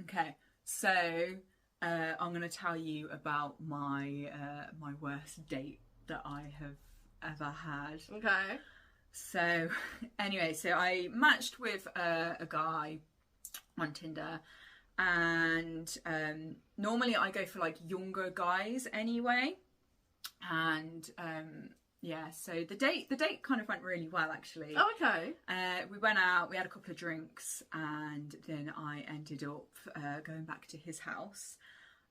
Okay, so I'm going to tell you about my my worst date that I have ever had. Okay. So anyway, so I matched with a guy on Tinder, and normally I go for like younger guys anyway, and yeah, so the date kind of went really well actually. Oh, okay. We went out, we had a couple of drinks, and then I ended up going back to his house,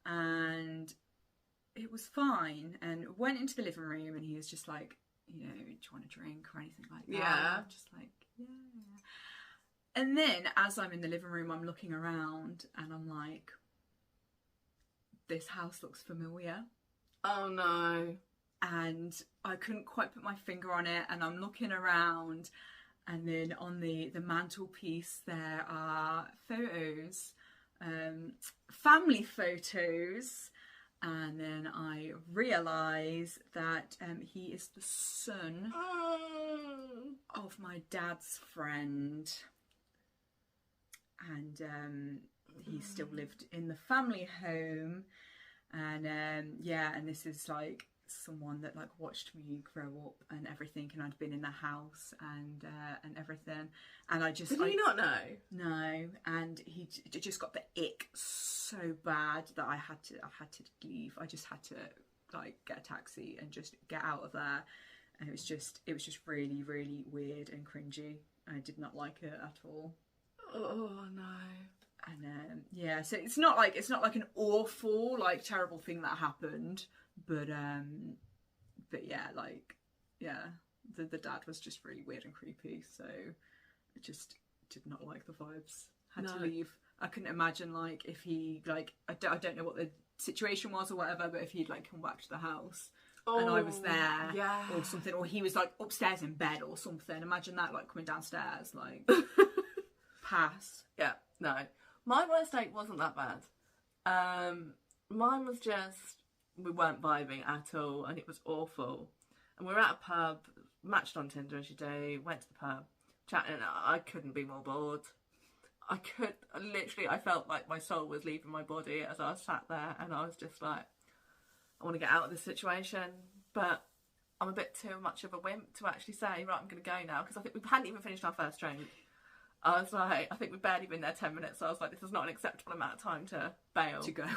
and it was fine. And went into the living room, and he was just like, you know, do you want a drink or anything like that? Yeah. I'm just like, yeah. And then as I'm in the living room, I'm looking around, and I'm like, this house looks familiar. Oh no. And I couldn't quite put my finger on it, and I'm looking around, and then on the mantelpiece there are photos, family photos, and then I realise that he is the son of my dad's friend, and he still lived in the family home, and yeah, and this is like someone that like watched me grow up and everything, and I'd been in the house and everything, and I just did he not know? No, and he just got the ick so bad that I had to leave. I just had to like get a taxi and just get out of there, and it was just really, really weird and cringy. I did not like it at all. Oh no. And yeah, so it's not like an awful, like, terrible thing that happened, but yeah, like, yeah, the dad was just really weird and creepy, so I just did not like the vibes. Had to leave. I couldn't imagine, like, if he, like, I don't know what the situation was or whatever, but if he'd like come back to the house and I was there, or something, or he was like upstairs in bed or something. Imagine that, like, coming downstairs, like, pass. Yeah, no. My worst date wasn't that bad. Mine was just, we weren't vibing at all, and it was awful. And we were at a pub, matched on Tinder as you do, went to the pub, chatting, and I couldn't be more bored. I felt like my soul was leaving my body as I was sat there, and I was just like, I want to get out of this situation, but I'm a bit too much of a wimp to actually say, right, I'm going to go now, because I think we hadn't even finished our first drink. I was like, I think we'd barely been there 10 minutes, so I was like, this is not an acceptable amount of time to bail. To go.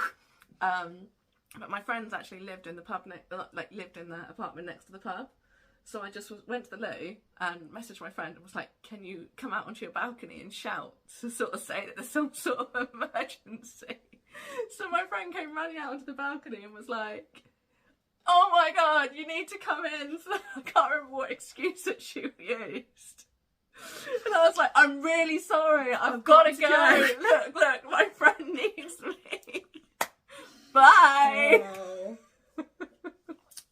But my friends actually lived in the pub, lived in the apartment next to the pub. So I just went to the loo and messaged my friend and was like, can you come out onto your balcony and shout to sort of say that there's some sort of emergency? So my friend came running out onto the balcony and was like, oh my God, you need to come in. So I can't remember what excuse that she used. And I was like, I'm really sorry, I've got to go. Look, my friend needs me. Bye. Oh.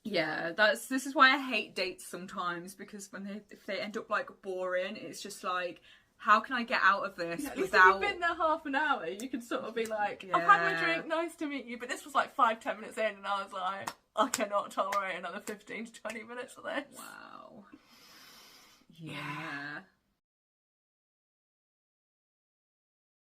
Yeah, this is why I hate dates sometimes, because if they end up like boring, it's just like, how can I get out of this without... If you've been there half an hour, you can sort of be like, I've had my drink, nice to meet you. But this was like 5-10 minutes in, and I was like, I cannot tolerate another 15 to 20 minutes of this. Wow. Yeah.